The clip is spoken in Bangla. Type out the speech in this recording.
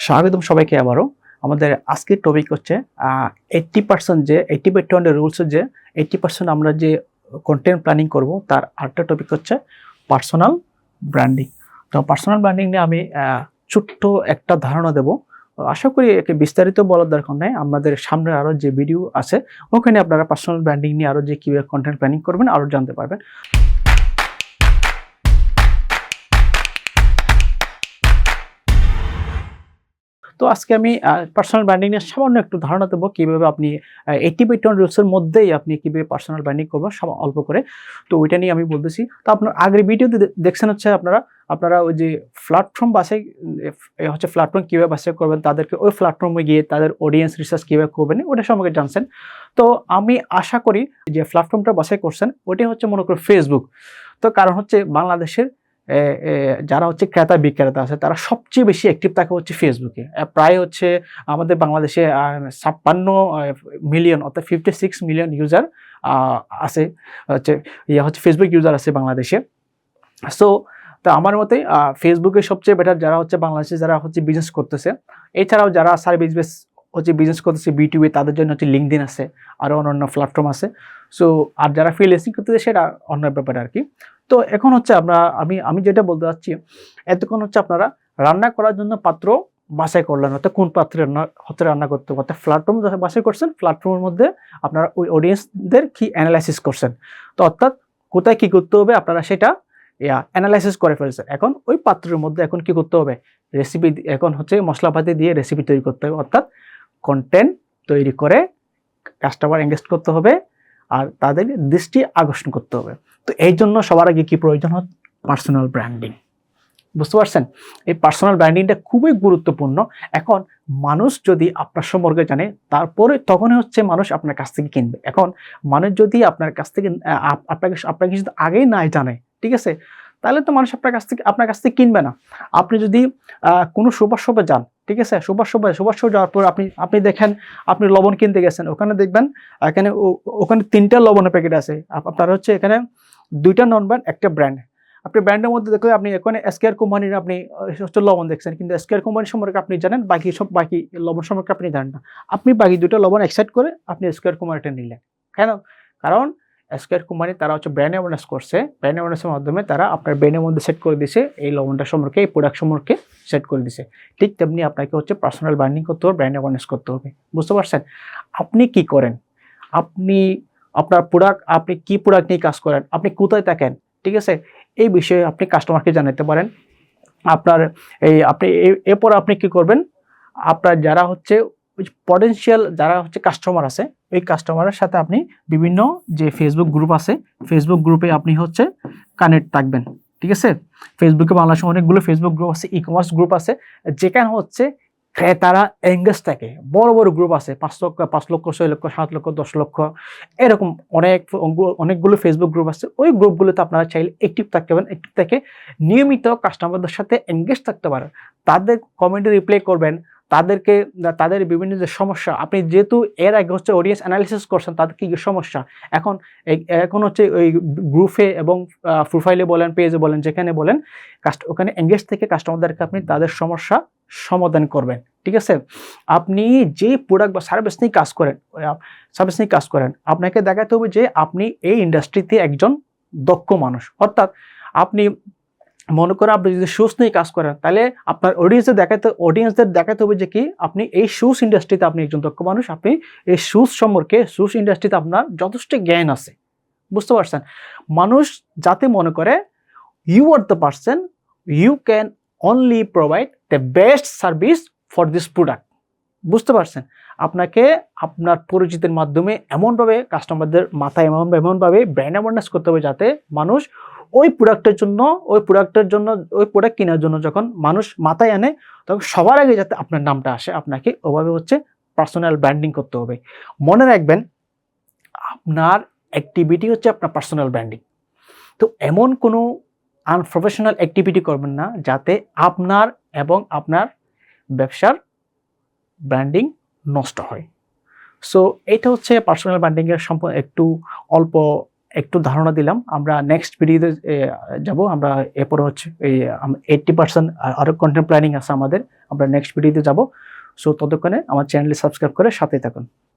স্বাগতম সবাইকে আবারও। আমাদের আজকের টপিক হচ্ছে 80% যে 80/20 রুলস যে 80% আমরা যে কন্টেন্ট প্ল্যানিং করব তার আরেকটা টপিক হচ্ছে পার্সোনাল ব্র্যান্ডিং। তো পার্সোনাল ব্র্যান্ডিং নিয়ে আমি ছোট্ট একটা ধারণা দেব। আশা করি একে বিস্তারিত বলার দরকার নেই। আমাদের সামনে আরও যে ভিডিও আছে ওখানে আপনারা পার্সোনাল ব্র্যান্ডিং নিয়ে আরও যে কীভাবে কন্টেন্ট প্ল্যানিং করবেন আরও জানতে পারবেন। তো আজকে আমি পার্সোনাল ব্র্যান্ডিং নিয়ে সামান্য একটু ধারণা দেবো কীভাবে আপনি 80/20 রুলসের মধ্যেই আপনি কীভাবে পার্সোনাল ব্র্যান্ডিং করবেন অল্প করে। তো ওইটা নিয়ে আমি বলতেছি। তো আপনার আগের ভিডিওতে দেখছেন হচ্ছে আপনারা ওই যে প্ল্যাটফর্ম বাছাই হচ্ছে প্ল্যাটফর্ম কীভাবে বাছাই করবেন, তাদেরকে ওই প্ল্যাটফর্মে গিয়ে তাদের অডিয়েন্স রিসার্চ কীভাবে করবেন ওটা সম্পর্কে জানছেন। তো আমি আশা করি যে প্ল্যাটফর্মটা বাছাই করছেন ওইটাই হচ্ছে মনে করি ফেসবুক। তো কারণ হচ্ছে বাংলাদেশের যারা হচ্ছে ক্রেতা বিক্রেতা আছে তারা সবচেয়ে বেশি অ্যাক্টিভ থাকে হচ্ছে ফেসবুকে। প্রায় হচ্ছে আমাদের বাংলাদেশে 56 মিলিয়ন অর্থাৎ 56 মিলিয়ন ইউজার আছে হচ্ছে ফেসবুক ইউজার আছে বাংলাদেশে। সো তো আমার মতে ফেসবুকে সবচেয়ে বেটার যারা হচ্ছে বাংলাদেশে যারা হচ্ছে বিজনেস করতেছে, এছাড়াও যারা সার্ভিস বেস হচ্ছে বিজনেস করতেছে বিটুবি তাদের জন্য হচ্ছে লিঙ্কডইন আছে, আরও অন্যান্য প্ল্যাটফর্ম আছে। সো আর যারা ফ্রিল্যান্সিং করতেছে সেটা অন্য ব্যাপারে আর কি। তো এখন হচ্ছে আমি যেটা বলতে চাচ্ছি, এতক্ষণ হচ্ছে আপনারা রান্না করার জন্য পাত্র বাছাই করলেন, অর্থাৎ কোন পাত্রে রান্না করতে হবে, অর্থাৎ প্ল্যাটফর্ম বাছাই করছেন, প্ল্যাটফর্মের মধ্যে আপনারা ওই অডিয়েন্সদের কি অ্যানালাইসিস করছেন। তো অর্থাৎ কোথায় কী করতে হবে আপনারা সেটা অ্যানালাইসিস করে ফেলছেন। এখন ওই পাত্রের মধ্যে এখন কি করতে হবে, রেসিপি এখন হচ্ছে মশলাপাতি দিয়ে রেসিপি তৈরি করতে হবে, অর্থাৎ কন্টেন্ট তৈরি করে কাস্টমার এঙ্গেজ করতে হবে আর তাদের দৃষ্টি আকর্ষণ করতে হবে। তো এই জন্য সবার আগে কি প্রয়োজন হয়, পার্সোনাল ব্র্যান্ডিং। বুঝতে পারছেন, এই পার্সোনাল ব্র্যান্ডিংটা খুবই গুরুত্বপূর্ণ। এখন মানুষ যদি আপনার সম্পর্কে জানে তারপরে তখনই হচ্ছে মানুষ আপনার কাছ থেকে কিনবে। এখন মানুষ যদি আপনার কাছ থেকে আপনাকে যদি আগেই নাই জানে, ঠিক আছে, তাহলে তো মানুষ আপনার কাছ থেকে কিনবে না। আপনি যদি কোনো সুপার শপে যান, ঠিক আছে, সুপার শপে যাওয়ার পর আপনি দেখেন আপনি লবণ কিনতে গেছেন, ওখানে দেখবেন ওখানে 3টা লবণের প্যাকেট আছে, আপনার হচ্ছে এখানে 2টা নন ব্র্যান্ড একটা ব্র্যান্ড। আপনি ব্র্যান্ডের মধ্যে দেখলে আপনি এখানে এসকেআর কোম্পানির আপনি হচ্ছে লবণ দেখছেন, কিন্তু এসকেআর কোম্পানি সম্পর্কে আপনি জানেন, বাকি লবণ সম্পর্কে আপনি জানেন না। আপনি বাকি 2টা লবণ একসাইড করে আপনি এসকেআর কোম্পানিটা নিলেন কেন? কারণ এসকেআর কোম্পানি তারা হচ্ছে ব্র্যান্ড অ্যাওয়ারনেস করছে, ব্র্যান্ড অ্যাওয়ারনেসের মাধ্যমে তারা আপনার ব্র্যান্ডের মধ্যে সেট করে দিছে এই লবণটা সম্পর্কে, এই প্রোডাক্ট সম্পর্কে সেট করে দিছে। ঠিক তেমনি আপনাকে হচ্ছে পার্সোনাল ব্র্যান্ডিং করতে হবে, ব্র্যান্ড অ্যাওয়ারনেস করতে হবে। বুঝতে পারছেন, আপনি কি করেন, আপনার প্রোডাক্ট, আপনি কি প্রোডাক্ট নিয়ে কাজ করেন, আপনি কোথায় থাকেন, ঠিক আছে, এই বিষয়ে আপনি কাস্টমারকে জানাতে পারেন। এরপর আপনি কি করবেন, আপনার যারা হচ্ছে পটেনশিয়াল যারা হচ্ছে কাস্টমার আছে, ওই কাস্টমারের সাথে আপনি বিভিন্ন যে ফেসবুক গ্রুপ আছে, ফেসবুক গ্রুপে আপনি হচ্ছে কানেক্ট থাকবেন, ঠিক আছে। ফেসবুকে বাংলাদেশে অনেকগুলো ফেসবুক গ্রুপ আছে, ই কমার্স গ্রুপ আছে, যেখানে হচ্ছে ক্রেতারা এঙ্গেজ থাকে। বড় বড় গ্রুপ আছে, 5 লক্ষ, 6 লক্ষ, 7 লক্ষ, 10 লক্ষ, এরকম অনেকগুলো ফেসবুক গ্রুপ আছে। ওই গ্রুপগুলোতে আপনারা চাইলে অ্যাক্টিভ থাকতে পারেন, অ্যাক্টিভ থেকে নিয়মিত কাস্টমারদের সাথে এঙ্গেজ থাকতে পারেন, তাদের কমেন্টে রিপ্লাই করবেন, তাদের বিভিন্ন যে সমস্যা, আপনি যেহেতু এর আগে হচ্ছে অডিয়েন্স অ্যানালিসিস করছেন তাদের কি সমস্যা, এখন হচ্ছে ওই গ্রুপে এবং প্রোফাইলে বলেন, পেজে বলেন, যেখানে বলেন, ওখানে এঙ্গেজ থেকে কাস্টমারদেরকে আপনি তাদের সমস্যা সমাধান করবেন, ঠিক আছে। আপনি যে প্রোডাক্ট বা সার্ভিস নিয়ে কাজ করেন, আপনাকে দেখাতে হবে যে আপনি এই ইন্ডাস্ট্রিতে একজন দক্ষ মানুষ। অর্থাৎ আপনি মনে করেন আপনি যদি শুজ নিয়ে কাজ করেন, তাহলে আপনার অডিয়েন্সদের দেখাতে হবে যে কি আপনি এই শুজ ইন্ডাস্ট্রিতে আপনি একজন দক্ষ মানুষ, আপনি এই শুজ ইন্ডাস্ট্রিতে আপনার যথেষ্ট জ্ঞান আছে। বুঝতে পারছেন, মানুষ যাতে মনে করে you are the person, you can only provide the best service for this product. বুঝতে পারছেন, আপনাকে আপনার পরিচিতির মাধ্যমে এমনভাবে কাস্টমারদের মাথায় এমনভাবে ব্র্যান্ড অ্যাওয়ারনেস করতে হবে যাতে মানুষ ওই প্রোডাক্ট কেনার জন্য যখন মানুষ মাথায় আনে তখন সবার আগে যাতে আপনার নামটা আসে, আপনাকে ওভাবে হচ্ছে পার্সোনাল ব্র্যান্ডিং করতে হবে। মনে রাখবেন, আপনার অ্যাক্টিভিটি হচ্ছে আপনার পার্সোনাল ব্র্যান্ডিং। তো এমন কোনো আনপ্রফেশনাল অ্যাক্টিভিটি করবেন না যাতে আপনার এবং আপনার ব্যবসার ব্র্যান্ডিং নষ্ট হয়। সো এটা হচ্ছে পার্সোনাল ব্র্যান্ডিংয়ের একটু অল্প একটু ধারণা দিলাম। আমরা নেক্সট ভিডিওতে যাব। আমরা এরপরে হচ্ছে এই 80% আরো কন্টেন্ট প্ল্যানিং আছে আমাদের। আমরা নেক্সট ভিডিওতে যাব। সো ততক্ষণে আমার চ্যানেলটি সাবস্ক্রাইব করে সাথেই থাকুন।